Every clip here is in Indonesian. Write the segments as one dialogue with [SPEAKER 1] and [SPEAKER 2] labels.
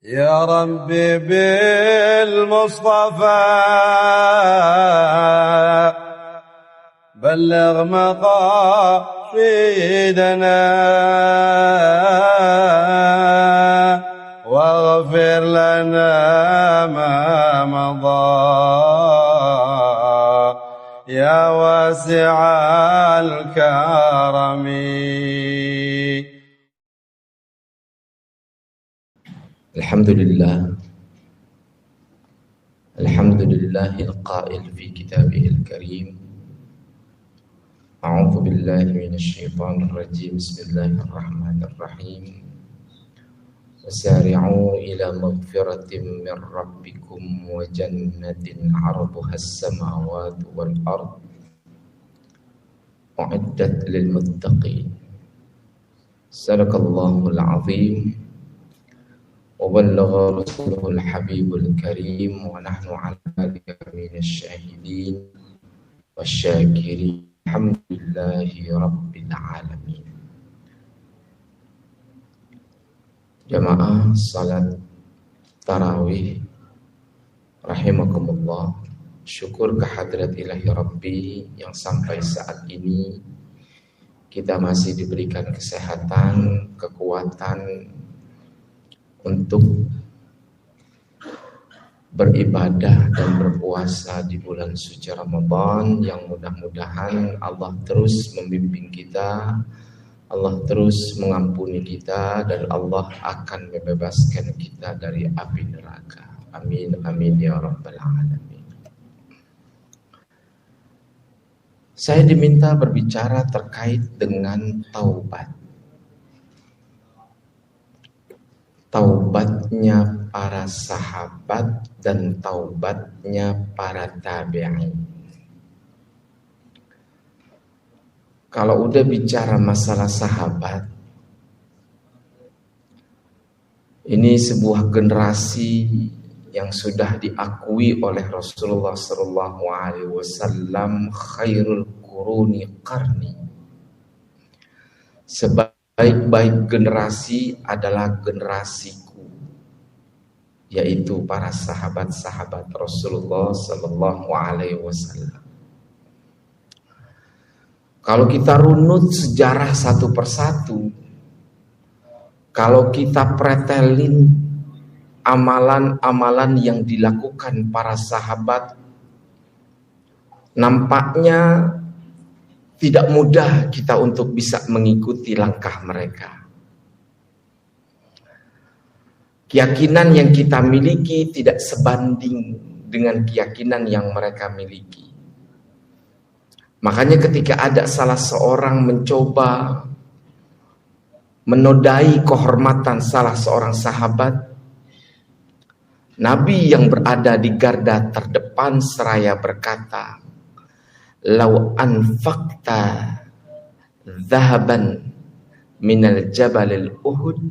[SPEAKER 1] يا ربي بالمصطفى بلغ مقاصدنا واغفر لنا ما مضى يا واسع الكرم.
[SPEAKER 2] الحمد لله القائل في كتابه الكريم أعوذ بالله من الشيطان الرجيم بسم الله الرحمن الرحيم وسارعوا إلى مغفرة من ربكم وجنة عرضها السماوات والأرض أعدت للمتقين صدق الله العظيم وبلغ رسوله الحبيب الكريم ونحن على ذلك من الشاهدين والشاكرين الحمد لله رب العالمين. Jamaah salat tarawih rahimakumullah, syukur kehadirat ilahi Rabbi yang sampai saat ini kita masih diberikan kesehatan, kekuatan untuk beribadah dan berpuasa di bulan suci Ramadan yang mudah-mudahan Allah terus membimbing kita, Allah terus mengampuni kita, dan Allah akan membebaskan kita dari api neraka. Amin amin ya rabbal alamin. Saya diminta berbicara terkait dengan taubat. Taubatnya para sahabat dan taubatnya para tabi'in. Kalau udah bicara masalah sahabat, ini sebuah generasi yang sudah diakui oleh Rasulullah SAW khairul quruni qarni. Sebaik-baik generasi adalah generasiku, yaitu para sahabat-sahabat Rasulullah SAW. Kalau kita runut sejarah satu persatu, kalau kita pretelin amalan-amalan yang dilakukan para sahabat, nampaknya tidak mudah kita untuk bisa mengikuti langkah mereka. Keyakinan yang kita miliki tidak sebanding dengan keyakinan yang mereka miliki. Makanya ketika ada salah seorang mencoba menodai kehormatan salah seorang sahabat, Nabi yang berada di garda terdepan seraya berkata, "Lau anfaqta dhahaban minal jabalil Uhud."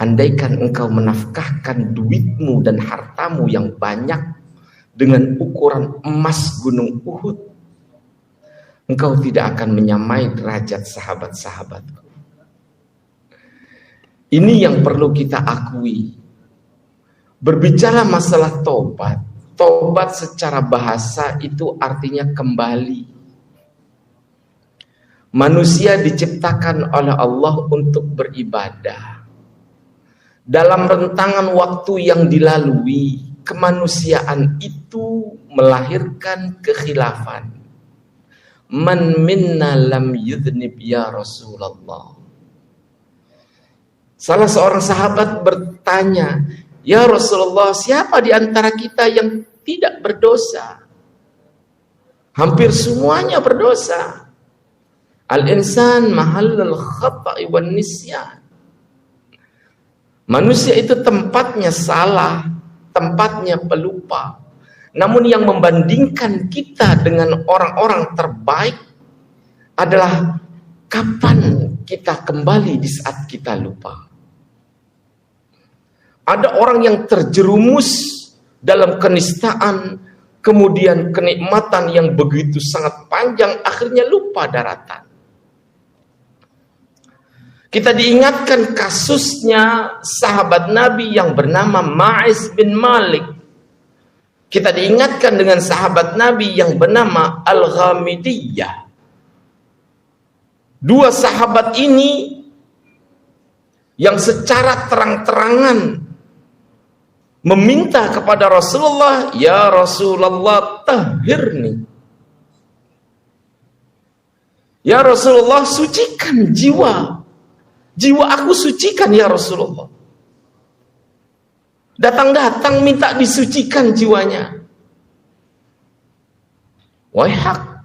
[SPEAKER 2] Andaikan engkau menafkahkan duitmu dan hartamu yang banyak dengan ukuran emas gunung Uhud, engkau tidak akan menyamai derajat sahabat-sahabatku. Ini yang perlu kita akui. Berbicara masalah taubat, taubat secara bahasa itu artinya kembali. Manusia diciptakan oleh Allah untuk beribadah. Dalam rentangan waktu yang dilalui, kemanusiaan itu melahirkan kekhilafan. Man minna lam yudhnib ya Rasulullah. Salah seorang sahabat bertanya, "Ya Rasulullah, siapa di antara kita yang tidak berdosa?" Hampir semuanya berdosa. Al-insan mahallul khata'i wan nisyan. Manusia itu tempatnya salah, tempatnya pelupa. Namun yang membandingkan kita dengan orang-orang terbaik adalah kapan kita kembali di saat kita lupa. Ada orang yang terjerumus dalam kenistaan, kemudian kenikmatan yang begitu sangat panjang, akhirnya lupa daratan. Kita diingatkan kasusnya sahabat Nabi yang bernama Ma'iz bin Malik. Kita diingatkan dengan sahabat Nabi yang bernama Al-Ghamidiyah. Dua sahabat ini yang secara terang-terangan meminta kepada Rasulullah, "Ya Rasulullah, tahhirni." Ya Rasulullah, sucikan jiwa. Jiwa aku sucikan ya Rasulullah. Datang-datang minta disucikan jiwanya. Waihak.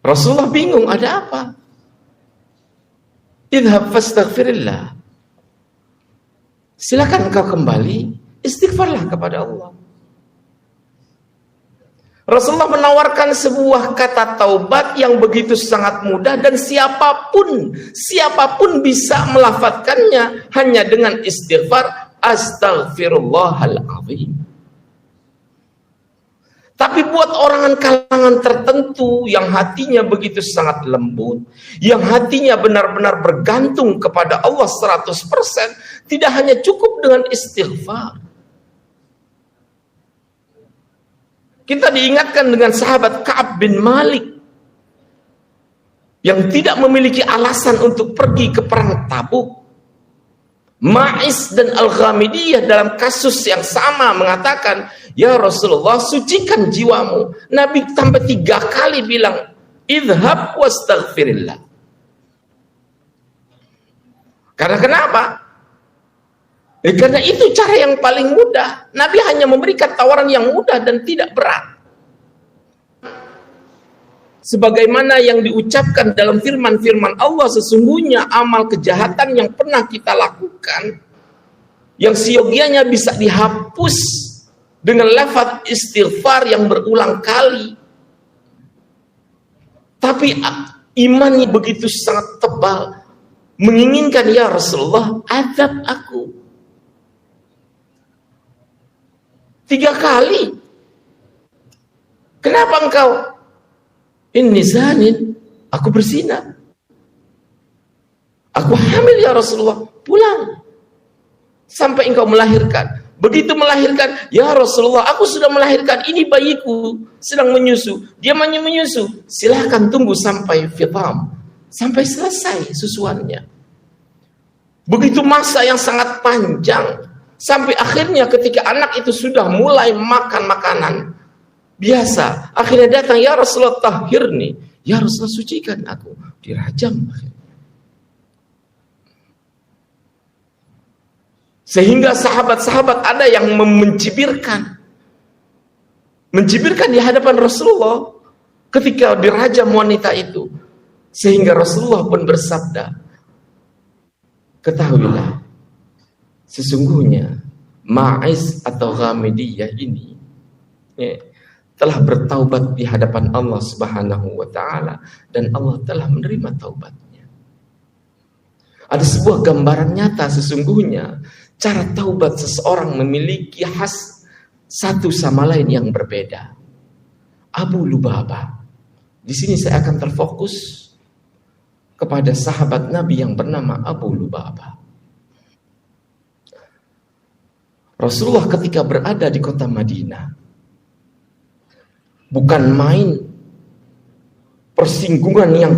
[SPEAKER 2] Rasulullah bingung, ada apa? Idhab fastaghfirillah. Silakan engkau kembali, istighfarlah kepada Allah. Rasulullah menawarkan sebuah kata taubat yang begitu sangat mudah dan siapapun bisa melafadzkannya hanya dengan istighfar, astaghfirullahal azim. Tapi buat orang kalangan tertentu yang hatinya begitu sangat lembut, yang hatinya benar-benar bergantung kepada Allah 100%, tidak hanya cukup dengan istighfar. Kita diingatkan dengan sahabat Ka'ab bin Malik yang tidak memiliki alasan untuk pergi ke perang Tabuk. Ma'iz dan Al-Ghamidiyah dalam kasus yang sama mengatakan, "Ya Rasulullah, sucikan jiwamu." Nabi sampai 3 kali bilang, "Idhab wastaghfirillah." Karena kenapa? Karena itu cara yang paling mudah. Nabi hanya memberikan tawaran yang mudah dan tidak berat. Sebagaimana yang diucapkan dalam firman-firman Allah, sesungguhnya amal kejahatan yang pernah kita lakukan, yang siogianya bisa dihapus dengan lafaz istighfar yang berulang kali. Tapi imannya begitu sangat tebal, menginginkan, "Ya Rasulullah, azab aku." 3 kali. Kenapa engkau? Inni zanin, aku berzina. Aku hamil ya Rasulullah, pulang. Sampai engkau melahirkan. Begitu melahirkan, "Ya Rasulullah, aku sudah melahirkan, ini bayiku sedang menyusu." Dia menyusu, silahkan tunggu sampai fitam, sampai selesai susuannya. Begitu masa yang sangat panjang. Sampai akhirnya ketika anak itu sudah mulai makan makanan biasa, akhirnya datang, "Ya Rasulullah, tahhirni." "Ya Rasulullah, sucikan aku." Dirajam. Sehingga sahabat-sahabat ada yang mencibirkan di hadapan Rasulullah ketika dirajam wanita itu. Sehingga Rasulullah pun bersabda, "Ketahuilah, sesungguhnya Ma'iz atau Ghamidiyah ini telah bertaubat di hadapan Allah Subhanahu wa taala dan Allah telah menerima taubatnya." Ada sebuah gambaran nyata sesungguhnya cara taubat seseorang memiliki khas satu sama lain yang berbeda. Abu Lubabah. Di sini saya akan terfokus kepada sahabat Nabi yang bernama Abu Lubabah. Rasulullah ketika berada di kota Madinah, bukan main persinggungan yang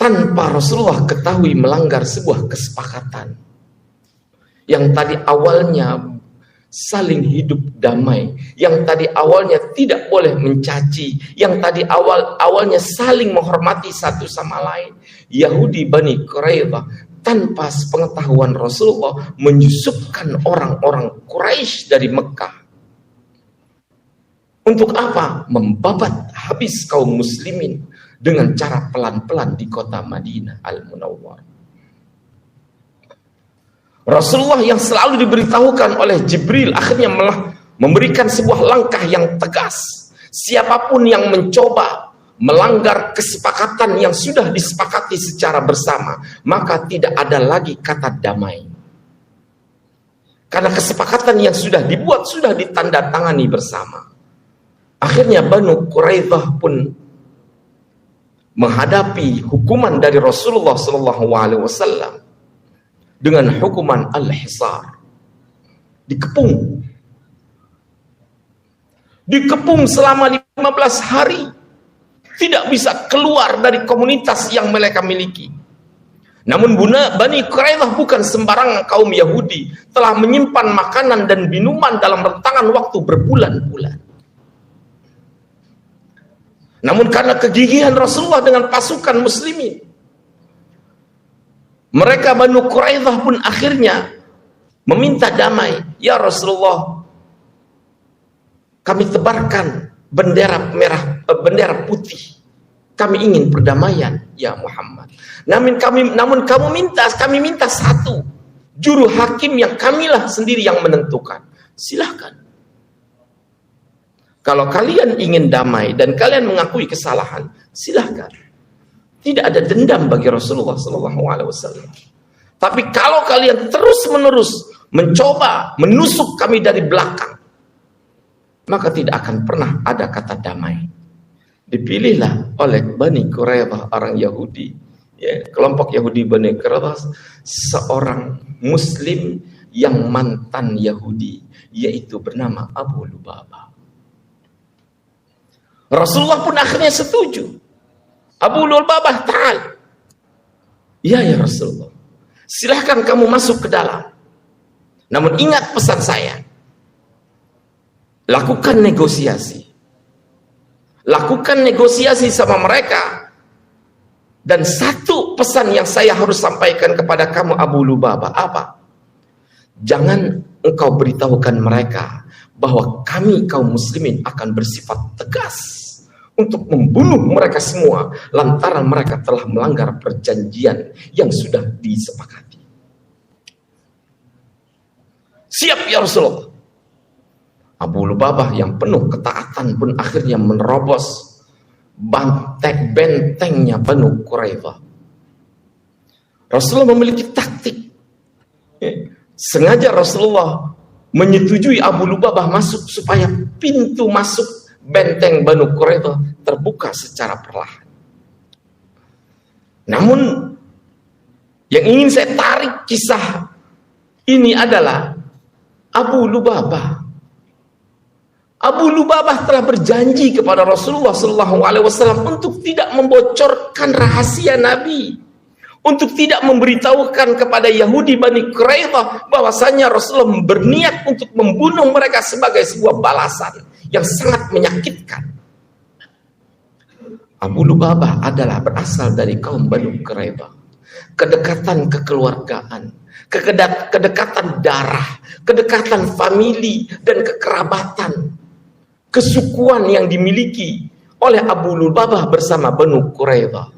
[SPEAKER 2] tanpa Rasulullah ketahui melanggar sebuah kesepakatan yang tadi awalnya saling hidup damai, yang tadi awalnya tidak boleh mencaci, yang tadi awalnya saling menghormati satu sama lain. Yahudi Bani Quraidah tanpa sepengetahuan Rasulullah menyusupkan orang-orang Quraisy dari Mekah. Untuk apa? Membabat habis kaum muslimin dengan cara pelan-pelan di kota Madinah Al-Munawwarah. Rasulullah yang selalu diberitahukan oleh Jibril akhirnya memberikan sebuah langkah yang tegas. Siapapun yang mencoba melanggar kesepakatan yang sudah disepakati secara bersama, maka tidak ada lagi kata damai. Karena kesepakatan yang sudah dibuat, sudah ditandatangani bersama. Akhirnya Banu Quraidah pun menghadapi hukuman dari Rasulullah SAW dengan hukuman al-hisar, dikepung selama 15 hari, tidak bisa keluar dari komunitas yang mereka miliki. Namun Bani Quraidah bukan sembarangan kaum Yahudi, telah menyimpan makanan dan minuman dalam rentangan waktu berbulan-bulan. Namun karena kegigihan Rasulullah dengan pasukan muslimin, mereka Bani Quraidah pun akhirnya meminta damai. Ya Rasulullah, kami tebarkan bendera merah, bendera putih. Kami ingin perdamaian, ya Muhammad. Namun kami minta satu, juru hakim yang kamilah sendiri yang menentukan. Silahkan. Kalau kalian ingin damai dan kalian mengakui kesalahan, silahkan. Tidak ada dendam bagi Rasulullah SAW. Tapi kalau kalian terus-menerus mencoba menusuk kami dari belakang, maka tidak akan pernah ada kata damai. Dipilihlah oleh Bani Quraidah, orang Yahudi, ya, kelompok Yahudi Bani Quraidah, seorang Muslim yang mantan Yahudi, yaitu bernama Abu Lubabah. Rasulullah pun akhirnya setuju. Abu Lubabah, ta'al. Ya Rasulullah, silahkan kamu masuk ke dalam. Namun ingat pesan saya. Lakukan negosiasi. Lakukan negosiasi sama mereka. Dan satu pesan yang saya harus sampaikan kepada kamu Abu Lubabah, apa? Jangan engkau beritahukan mereka bahwa kami kaum muslimin akan bersifat tegas untuk membunuh mereka semua lantaran mereka telah melanggar perjanjian yang sudah disepakati. Siap ya Rasulullah. Abu Lubabah yang penuh ketaatan pun akhirnya menerobos bentengnya Bani Quraidah. Rasulullah memiliki taktik. Sengaja Rasulullah menyetujui Abu Lubabah masuk supaya pintu masuk benteng Bani Quraidah terbuka secara perlahan. Namun yang ingin saya tarik kisah ini adalah Abu Lubabah. Abu Lubabah telah berjanji kepada Rasulullah SAW untuk tidak membocorkan rahasia Nabi, untuk tidak memberitahukan kepada Yahudi Bani Quraidah bahwasanya Rasulullah berniat untuk membunuh mereka sebagai sebuah balasan yang sangat menyakitkan. Abu Lubabah adalah berasal dari kaum Bani Quraidah. Kedekatan kekeluargaan, kedekatan darah, kedekatan famili dan kekerabatan, kesukuan yang dimiliki oleh Abu Lubabah bersama Bani Quraidah.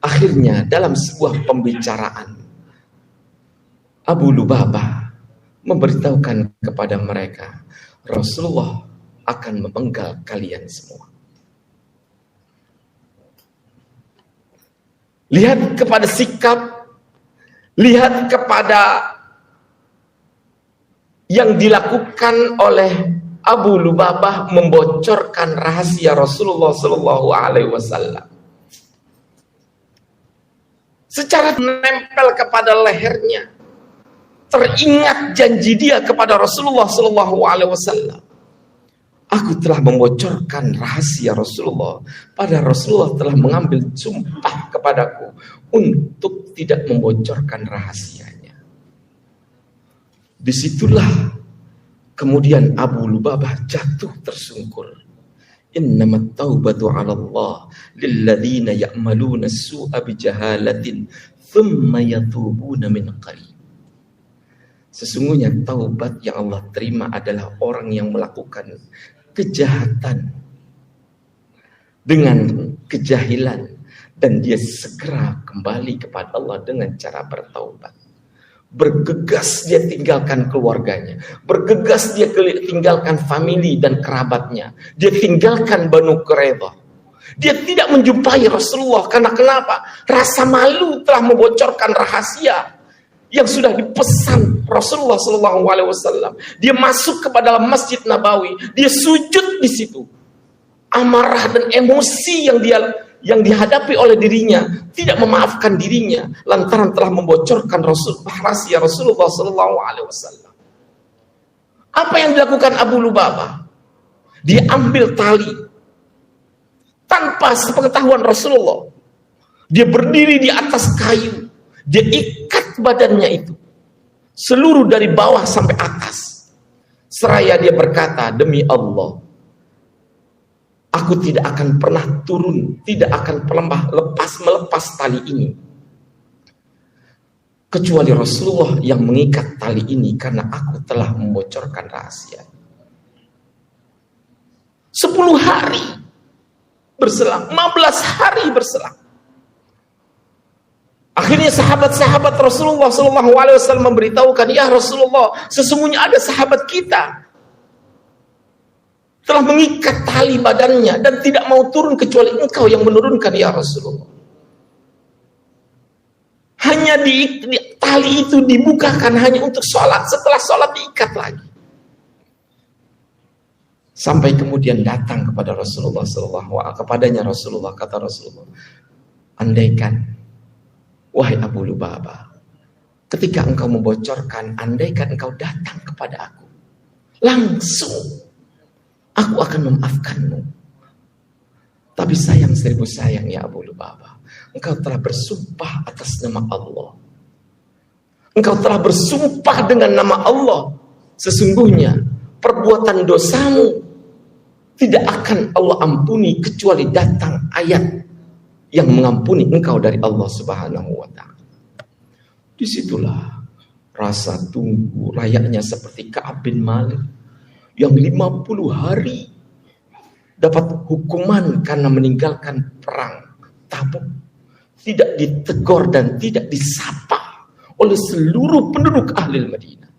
[SPEAKER 2] Akhirnya dalam sebuah pembicaraan, Abu Lubabah memberitahukan kepada mereka, Rasulullah akan memenggal kalian semua. Lihat kepada sikap, lihat kepada yang dilakukan oleh Abu Lubabah membocorkan rahasia Rasulullah SAW. Secara menempel kepada lehernya, teringat janji dia kepada Rasulullah SAW. Aku telah membocorkan rahasia Rasulullah. Padahal Rasulullah telah mengambil sumpah kepadaku untuk tidak membocorkan rahasianya. Disitulah kemudian Abu Lubabah jatuh tersungkur. Innamat taubatu 'ala Allah lilladzina ya'maluna as-su'a bijahalatin thumma yatubuna min qarib. Sesungguhnya taubat yang Allah terima adalah orang yang melakukan kejahatan dengan kejahilan dan dia segera kembali kepada Allah dengan cara bertaubat. Bergegas dia tinggalkan keluarganya, bergegas dia tinggalkan famili dan kerabatnya, dia tinggalkan Bani Quraidah. Dia tidak menjumpai Rasulullah karena kenapa? Rasa malu telah membocorkan rahasia yang sudah dipesan Rasulullah SAW. Dia masuk ke dalam Masjid Nabawi, dia sujud di situ. Amarah dan emosi yang dihadapi oleh dirinya tidak memaafkan dirinya lantaran telah membocorkan rahasia Rasulullah Sallallahu Alaihi Wasallam. Apa yang dilakukan Abu Lubabah? Dia ambil tali tanpa sepengetahuan Rasulullah. Dia berdiri di atas kayu, dia ikat badannya itu seluruh dari bawah sampai atas. Seraya dia berkata, demi Allah, aku tidak akan pernah turun, tidak akan pernah melepas tali ini. Kecuali Rasulullah yang mengikat tali ini karena aku telah membocorkan rahasia. 10 hari berselang, 15 hari berselang. Akhirnya sahabat-sahabat Rasulullah SAW memberitahukan, ya Rasulullah, sesungguhnya ada sahabat kita telah mengikat tali badannya dan tidak mau turun kecuali engkau yang menurunkan, ya Rasulullah. Hanya tali itu dibukakan hanya untuk sholat, setelah sholat diikat lagi. Sampai kemudian datang kepada Rasulullah kepadanya Rasulullah, kata Rasulullah, andaikan, wahai Abu Lubabah, ketika engkau membocorkan, andaikan engkau datang kepada aku, langsung aku akan memaafkanmu. Tapi sayang 1000 sayang ya Abu Lubabah, engkau telah bersumpah atas nama Allah. Engkau telah bersumpah dengan nama Allah. Sesungguhnya perbuatan dosamu tidak akan Allah ampuni kecuali datang ayat yang mengampuni engkau dari Allah Subhanahu wa Ta'ala. Disitulah rasa tunggu layaknya seperti Ka'ab bin Malik yang 50 hari dapat hukuman karena meninggalkan perang Tabuk, tidak ditegur dan tidak disapa oleh seluruh penduduk ahli Madinah.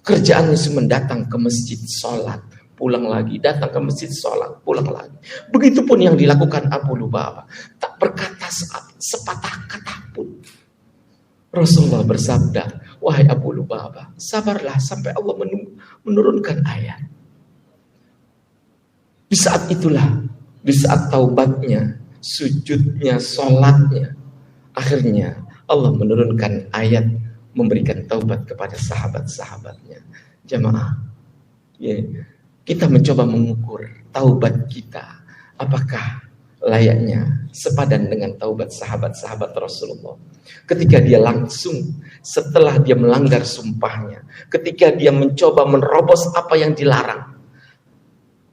[SPEAKER 2] Kerjaannya cuma datang ke masjid sholat, pulang lagi, datang ke masjid sholat, pulang lagi. Begitupun yang dilakukan Abu Lubabah, tak berkata sepatah kata pun. Rasulullah bersabda, wahai Abu Lubabah, sabarlah sampai Allah menurunkan ayat. Di saat itulah, di saat taubatnya, sujudnya, sholatnya, akhirnya Allah menurunkan ayat memberikan taubat kepada sahabat-sahabatnya. Jamaah, ya, kita mencoba mengukur taubat kita, apakah layaknya sepadan dengan taubat sahabat-sahabat Rasulullah. Ketika dia langsung setelah dia melanggar sumpahnya, ketika dia mencoba menerobos apa yang dilarang,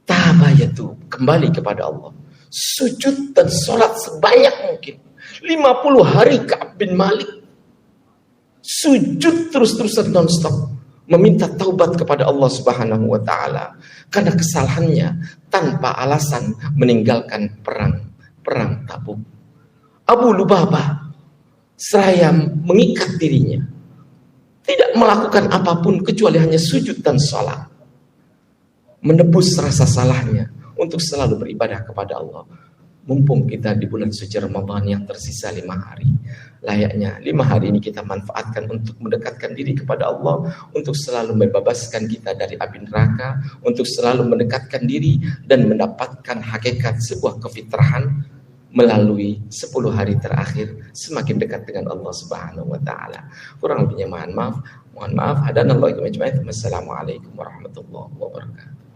[SPEAKER 2] tabayatu, kembali kepada Allah, sujud dan sholat sebanyak mungkin. 50 hari Ka'ab bin Malik sujud terus-terusan non-stop, meminta taubat kepada Allah Subhanahu wa Ta'ala karena kesalahannya tanpa alasan meninggalkan perang Tabuk. Abu Lubabah seraya mengikat dirinya, tidak melakukan apapun kecuali hanya sujud dan sholat, menebus rasa salahnya untuk selalu beribadah kepada Allah. Mumpung kita di bulan suci Ramadan yang tersisa 5 hari, layaknya 5 hari ini kita manfaatkan untuk mendekatkan diri kepada Allah, untuk selalu membebaskan kita dari api neraka, untuk selalu mendekatkan diri dan mendapatkan hakikat sebuah kefitrahan melalui 10 hari terakhir semakin dekat dengan Allah Subhanahu wa Ta'ala. Kurang lebihnya mohon maaf. Hadanallahu wa ijma'in. Wassalamualaikum warahmatullahi wabarakatuh.